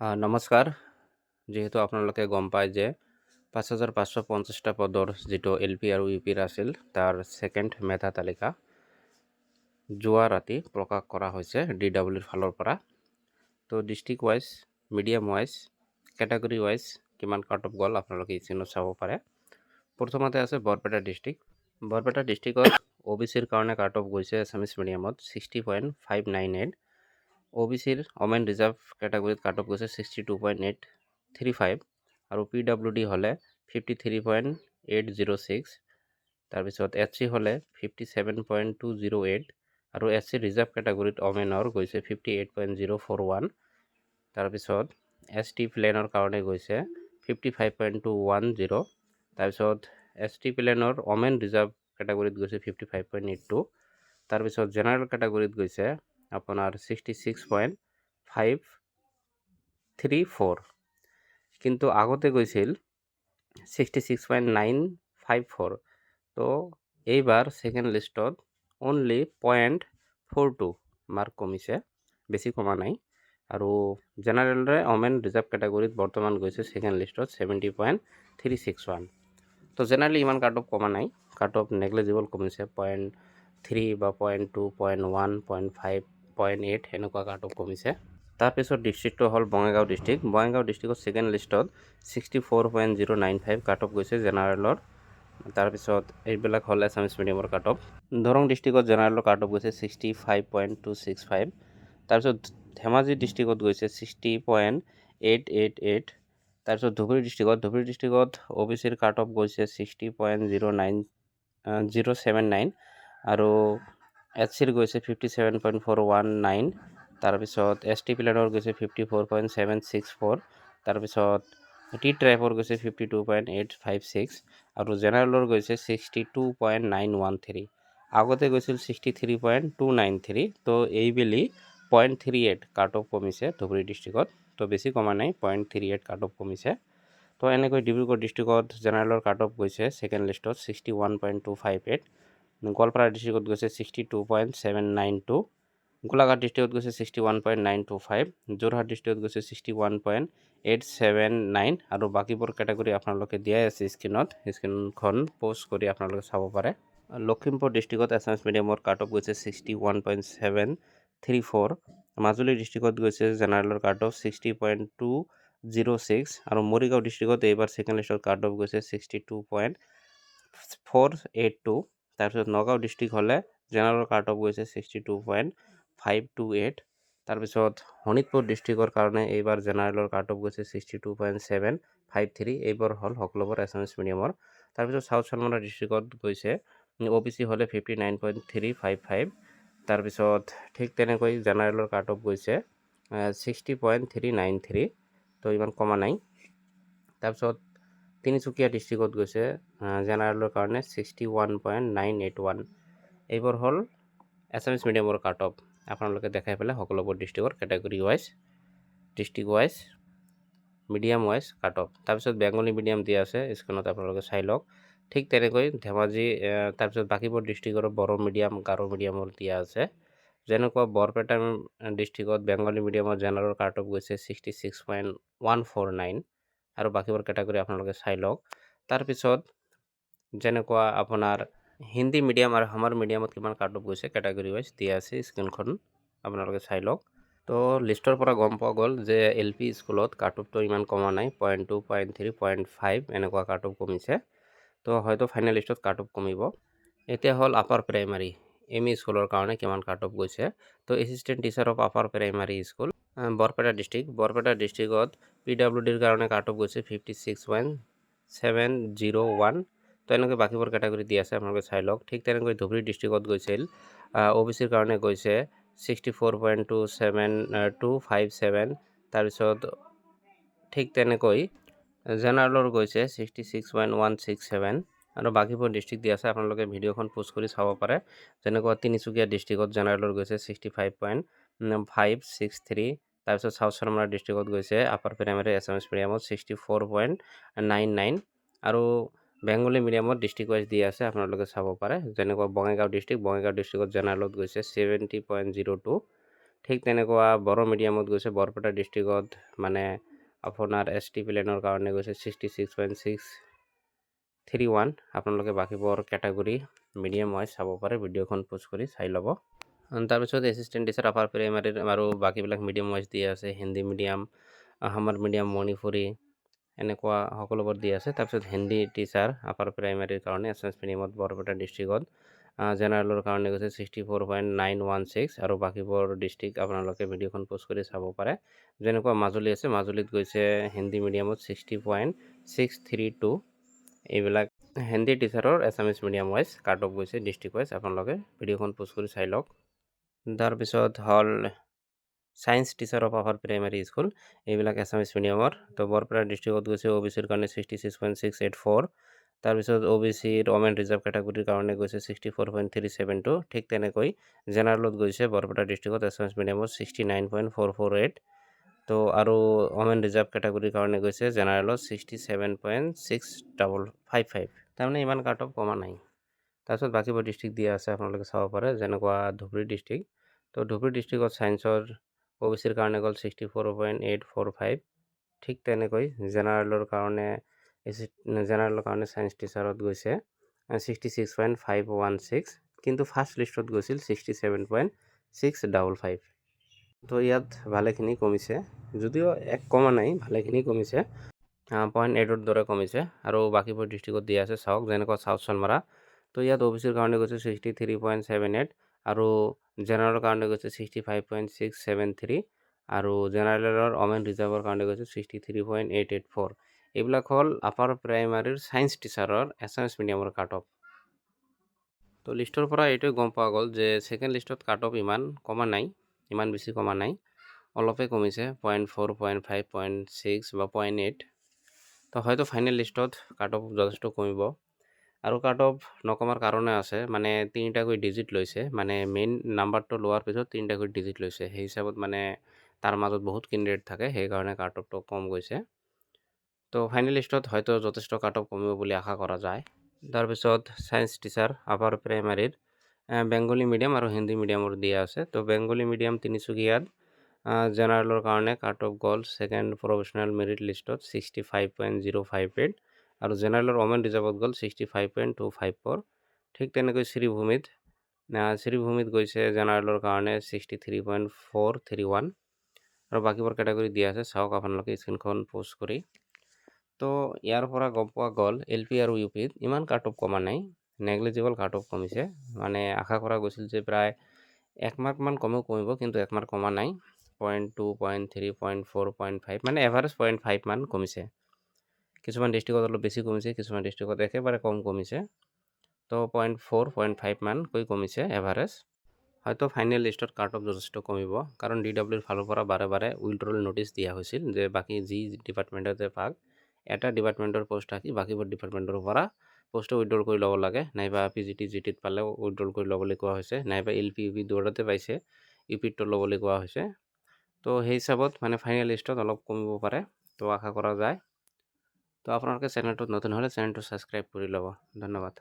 নমস্কাৰ। যিহেতু আপোনালোকে গম পায় যে ৫,৫৫০টা পদৰ যিটো LP আৰু UPৰ আছিল তাৰ ছেকেণ্ড মেধা তালিকা যোৱা ৰাতি প্ৰকাশ কৰা হৈছে DWৰ ফালৰ পৰা। তো district wise, medium wise, category wise কিমান কাট অফ গ'ল আপোনালোকে স্ক্ৰীনত চাব পাৰে। প্ৰথমতে আছে বৰপেটা ডিষ্ট্ৰিক্ট। বৰপেটা ডিষ্ট্ৰিক্টত OBCৰ কাৰণে কাট অফ গৈছে এছামিছ মিডিয়ামত 60.598। OBCৰ ওমেন ৰিজাৰ্ভ কেটাগৰীত কাট অফ গৈছে 62.835 আৰু PWD হ'লে 53.806। তাৰপিছত SC হ'লে 57.208 আৰু SC ৰিজাৰ্ভ কেটাগৰীত ওমেনৰ গৈছে 58.041। তাৰপিছত ST প্লেনৰ কাৰণে গৈছে 55.210। তাৰপিছত ST প্লেনৰ ওমেন ৰিজাৰ্ভ কেটাগৰীত গৈছে 55.82। তাৰপিছত জেনেৰেল কেটাগৰীত গৈছে আপোনাৰ 66.534, কিন্তু আগতে গৈছিল 66.954। তো এইবাৰ ছেকেণ্ড লিষ্টত অনলি 0.42 মাৰ্ক কমিছে, বেছি কমা নাই। আৰু জেনেৰেলৰে ওমেন ৰিজাৰ্ভ কেটাগৰীত বৰ্তমান গৈছে ছেকেণ্ড লিষ্টত 70.361। তো জেনেৰেলি ইমান কাট অফ কমা নাই, কাট অফ নেগলিজিবল কমিছে 0.3 বা 0.2, 0.1, 0.5, 0.8 এনেকুৱা কাট অফ কমিছে। তাৰপিছত ডিষ্ট্ৰিক্টটো হ'ল বঙাইগাঁও ডিষ্ট্ৰিক্ট। বঙাইগাঁও ডিষ্ট্ৰিক্টত ছেকেণ্ড লিষ্টত 64.095 কাট অফ গৈছে জেনেৰেলৰ। তাৰপিছত এইবিলাক হ'ল এছামিছ মিডিয়ামৰ কাট অফ। দৰং ডিষ্ট্ৰিক্টত জেনেৰেলৰ কাট অফ গৈছে 65.265। তাৰপিছত ধেমাজি ডিষ্ট্ৰিক্টত গৈছে 60.888। তাৰপিছত ধুবুৰী ডিষ্ট্ৰিক্টত OBCৰ কাট অফ গৈছে 60.079 আৰু SCৰ গৈছে 57.419। তাৰপিছত ST প্লেনৰ গৈছে 54.764। তাৰপিছত T ট্ৰাইবৰ গৈছে 52.856 আৰু জেনেৰেলৰ গৈছে 62.913। আগতে গৈছিল 63.293। তো এইবেলি 0.38 কাট অফ কমিছে ধুবুৰী ডিষ্ট্ৰিক্টত। তো বেছি কমা নাই, 0.38 কাট অফ কমিছে। তো এনেকৈ ডিব্ৰুগড় ডিষ্ট্ৰিক্টত জেনেৰেলৰ কাট অফ গৈছে ছেকেণ্ড লিষ্টত 61.258। গোৱালপাৰা ডিষ্ট্ৰিক্টত গৈছে 62.792। গোলাঘাট ডিষ্ট্ৰিক্টত গৈছে 61.925। যোৰহাট ডিষ্ট্ৰিক্টত গৈছে 61.879 আৰু বাকীবোৰ কেটাগৰী আপোনালোকে দিয়াই আছে স্ক্ৰীনখন প'ষ্ট কৰি আপোনালোকে চাব পাৰে। লখিমপুৰ ডিষ্ট্ৰিক্টত এছামিছ মিডিয়ামৰ কাট অফ গৈছে 61.734। মাজুলী ডিষ্ট্ৰিক্টত গৈছে জেনেৰেলৰ কাট অফ 60.206 আৰু মৰিগাঁও ডিষ্ট্ৰিক্টত এইবাৰ ছেকেণ্ড লিষ্টত কাট অফ গৈছে 62.482। তাৰপিছত নগাঁও ডিষ্ট্ৰিক্ট হ'লে জেনেৰেলৰ কাট অফ গৈছে 62.528। তাৰপিছত শোণিতপুৰ ডিষ্ট্ৰিক্টৰ কাৰণে এইবাৰ জেনেৰেলৰ কাট অফ গৈছে 62.753। এইবোৰ হ'ল সকলোবোৰ এছামিছ মিডিয়ামৰ। তাৰপিছত চাউথ চালমাৰা ডিষ্ট্ৰিক্টত গৈছে OBC হ'লে 59.355। তাৰপিছত ঠিক তেনেকৈ জেনেৰেলৰ কাট অফ গৈছে 60.393। তো ইমান কমা নাই। তাৰপিছত তিনিচুকীয়া ডিষ্ট্ৰিক্টত গৈছে জেনেৰেলৰ কাৰণে 61.981। এইবোৰ হ'ল এছামিছ মিডিয়ামৰ কাট অফ। আপোনালোকে দেখাই পেলাই সকলোবোৰ ডিষ্ট্ৰিক্টৰ category wise, district wise, medium wise cut off. তাৰপিছত বেংগলী মিডিয়াম দিয়া আছে, স্ক্ৰীনত আপোনালোকে চাই লওক। ঠিক তেনেকৈ ধেমাজি, তাৰপিছত বাকীবোৰ ডিষ্ট্ৰিক্টৰ বড়ো মিডিয়াম, গাৰো মিডিয়ামৰ দিয়া আছে। যেনেকুৱা বৰপেটা ডিষ্ট্ৰিক্টত বেংগলী মিডিয়ামৰ জেনেৰেলৰ কাট অফ গৈছে 66.149 আৰু বাকীবোৰ কেটাগৰী আপোনালোকে চাই লওক। তাৰপিছত যেনেকুৱা আপোনাৰ হিন্দী মিডিয়াম আৰু হামাৰ মিডিয়ামত কিমান কাট অফ গৈছে কেটাগৰী ৱাইজ দিয়া আছে, স্ক্ৰীনখন আপোনালোকে চাই লওক। তো লিষ্টৰ পৰা গম পোৱা গ'ল যে LP স্কুলত কাট অফটো ইমান কমা নাই, 0.2, 0.3, 0.5 এনেকুৱা কাট অফ কমিছে। তো হয়তো ফাইনেল লিষ্টত কাট অফ কমিব। এতিয়া হ'ল আপাৰ প্ৰাইমাৰী ME স্কুলৰ কাৰণে কিমান কাট অফ গৈছে। তো assistant teacher of upper primary school Barpeta ডিষ্ট্ৰিক্টত PWDৰ কাৰণে কাট অফ গৈছে 56.701। তো এনেকৈ বাকীবোৰ কেটাগৰী দি আছে, আপোনালোকে চাই লওক। ঠিক তেনেকৈ ধুবুৰী ডিষ্ট্ৰিক্টত গৈছিল OBCৰ কাৰণে গৈছে 64.257। তাৰপিছত ঠিক তেনেকৈ জেনেৰেলৰ গৈছে 66.167 আৰু বাকীবোৰ ডিষ্ট্ৰিক্ট দি আছে, আপোনালোকে ভিডিঅ'খন প'ষ্ট কৰি চাব পাৰে। যেনেকুৱা তিনিচুকীয়া ডিষ্ট্ৰিক্টত জেনেৰেলৰ গৈছে 65.563। তাৰপিছত চাউথ চালমাৰা ডিষ্ট্ৰিক্টত গৈছে আপাৰ প্ৰাইমাৰী এছামিছ মিডিয়ামত 64.99 আৰু বেংগলী মিডিয়ামত ডিষ্ট্ৰিক্ট ৱাইজ দি আছে, আপোনালোকে চাব পাৰে। যেনেকুৱা বঙাইগাঁও ডিষ্ট্ৰিক্টত জেনেৰেলত গৈছে 70.02। ঠিক তেনেকুৱা বড়ো মিডিয়ামত গৈছে বৰপেটা ডিষ্ট্ৰিক্টত মানে আপোনাৰ ST প্লেনৰ কাৰণে গৈছে 66.631। আপোনালোকে বাকীবোৰ কেটাগৰী মিডিয়াম ৱাইজ চাব পাৰে, ভিডিঅ'খন প'জ কৰি চাই ল'ব। তাৰপিছত এছিষ্টেণ্ট টিচাৰ আপাৰ প্ৰাইমাৰীৰ আৰু বাকীবিলাক মিডিয়াম ৱাইজ দিয়া আছে, হিন্দী মিডিয়াম, আহমৰ মিডিয়াম, মণিপুৰী এনেকুৱা সকলোবোৰ দিয়া আছে। তাৰপিছত হিন্দী টিচাৰ আপাৰ প্ৰাইমাৰীৰ কাৰণে এছামিছ মিডিয়ামত বৰপেটা ডিষ্ট্ৰিক্টত জেনেৰেলৰ কাৰণে গৈছে 64.916 আৰু বাকীবোৰ ডিষ্ট্ৰিক্ট আপোনালোকে ভিডিঅ'খন প'জ কৰি চাব পাৰে। যেনেকুৱা মাজুলী আছে, মাজুলীত গৈছে হিন্দী মিডিয়ামত 60.632। এইবিলাক হিন্দী টিচাৰৰ Assamese medium wise cut off গৈছে ডিষ্ট্ৰিক্ট ৱাইজ, আপোনালোকে ভিডিঅ'খন প'জ কৰি চাই লওক। তাৰপিছত হ'ল science teacher of upper primary school, এইবিলাক এছামিছ মিডিয়ামৰ। তো বৰপেটা ডিষ্ট্ৰিক্টত গৈছে OBCৰ কাৰণে 66.684। তাৰপিছত OBCৰ ওমেন ৰিজাৰ্ভ কেটাগৰীৰ কাৰণে গৈছে 64.372। ঠিক তেনেকৈ জেনেৰেলত গৈছে বৰপেটা ডিষ্ট্ৰিক্টত এছামিছ মিডিয়ামত 69.448। তো আৰু ওমেন ৰিজাৰ্ভ কেটাগৰীৰ কাৰণে গৈছে জেনেৰেলত 67.6555। তাৰমানে ইমান কাট অফ কমা নাই। তাৰপিছত বাকীবোৰ ডিষ্ট্ৰিক্ট দিয়া আছে, আপোনালোকে চাব পাৰে। যেনেকুৱা ধুবুৰী ডিষ্ট্ৰিক্ট, তো ধুবুৰী ডিষ্ট্ৰিক্টত ছায়েন্সৰ OBCৰ কাৰণে গ'ল 64.845। ঠিক তেনেকৈ জেনেৰেলৰ কাৰণে ছায়েন্স টিচাৰত গৈছে 66.516, কিন্তু ফাৰ্ষ্ট লিষ্টত গৈছিল 67.655। তো ইয়াত ভালেখিনি কমিছে, যদিও এক কমা নাই, ভালেখিনি কমিছে, 0.8ৰ দৰে কমিছে। আৰু বাকীবোৰ ডিষ্ট্ৰিক্টত দিয়া আছে চাওক, যেনেকুৱা চাউথ চানমাৰা, তো ইয়াত OBCৰ কাৰণে গৈছে 63.78 আৰু জেনেৰেলৰ কাৰণে গৈছে 65.673 আৰু জেনেৰেলৰ ওমেন ৰিজাৰ্ভৰ কাৰণে গৈছে 63.884। এইবিলাক হ'ল আপাৰ প্ৰাইমাৰীৰ ছায়েন্স টিচাৰৰ এছামিছ মিডিয়ামৰ কাট অফ। তো লিষ্টৰ পৰা এইটোৱে গম পোৱা গ'ল যে ছেকেণ্ড লিষ্টত কাট অফ ইমান কমা নাই, ইমান বেছি কমা নাই, অলপে কমিছে 0.4, 0.5, 0.6 বা 0.8। তো হয়তো ফাইনেল লিষ্টত কাট অফ যথেষ্ট কমিব। আৰু কাট অফ নকমাৰ কাৰণে আছে, মানে 3টাকৈ ডিজিট লৈছে, মানে মেইন নাম্বাৰটো লোৱাৰ পিছত 3টাকৈ ডিজিট লৈছে, সেই হিচাপত মানে তাৰ মাজত বহুত কেণ্ডিডেট থাকে, সেইকাৰণে কাট অফটো কম গৈছে। তো ফাইনেল লিষ্টত হয়তো যথেষ্ট কাট অফ কমিব বুলি আশা কৰা যায়। তাৰপিছত ছায়েন্স টিচাৰ আপাৰ প্ৰাইমাৰীৰ বেংগলী মিডিয়াম আৰু হিন্দী মিডিয়ামৰ দিয়া আছে। তো বেংগলী মিডিয়াম তিনিচুকীয়াত জেনেৰেলৰ কাৰণে কাট অফ গ'ল ছেকেণ্ড প্ৰফেশ্যনেল মেৰিট লিষ্টত 65.058 আৰু জেনেৰেলৰ ওমেন ৰিজাৰ্ভত গ'ল 65.254। ঠিক তেনেকৈ শ্ৰীভূমিত গৈছে জেনেৰেলৰ কাৰণে 63.431 আৰু বাকীবোৰ কেটাগৰী দিয়া আছে, চাওক আপোনালোকে স্ক্ৰীনখন প'জ কৰি। তো ইয়াৰ পৰা গম পোৱা গ'ল LP আৰু UPত ইমান কাট অফ কমা নাই, নেগলিজিবল কাট অফ কমিছে। মানে আশা কৰা গৈছিল যে প্ৰায় 1 মাৰ্কমান কমেও কমিব, কিন্তু 1 মাৰ্ক কমা নাই, 0.2, 0.3, 0.4, 0.5, মানে এভাৰেজ 0.5 মান কমিছে। কিছুমান ডিষ্ট্ৰিক্টত অলপ বেছি কমিছে, কিছুমান ডিষ্ট্ৰিক্টত একেবাৰে কম কমিছে। তো 0.4, 0.5 মানকৈ কমিছে এভাৰেজ। হয়তো ফাইনেল লিষ্টত কাট অফ যথেষ্ট কমিব, কাৰণ DWৰ ফালৰ পৰা বাৰে বাৰে উইথড্ৰল ন'টিচ দিয়া হৈছিল যে বাকী যি ডিপাৰ্টমেণ্টতে পাক, এটা ডিপাৰ্টমেণ্টৰ পোষ্ট থাকি বাকীবোৰ ডিপাৰ্টমেণ্টৰ পৰা পোষ্টটো উইথড্ৰল কৰি ল'ব লাগে, নাইবা PGT GTত পালেও উইথড্ৰল কৰি ল'বলৈ কোৱা হৈছে, নাইবা LP UP দুয়োটাতে পাইছে, UPতো ল'বলৈ কোৱা হৈছে। তো সেই হিচাপত মানে ফাইনেল লিষ্টত অলপ কমিব পাৰে, তো আশা কৰা যায়। তো আপোনালোকে চেনেলটোত নতুন হ'লে চেনেলটো ছাবস্ক্ৰাইব কৰি ল'ব। ধন্যবাদ।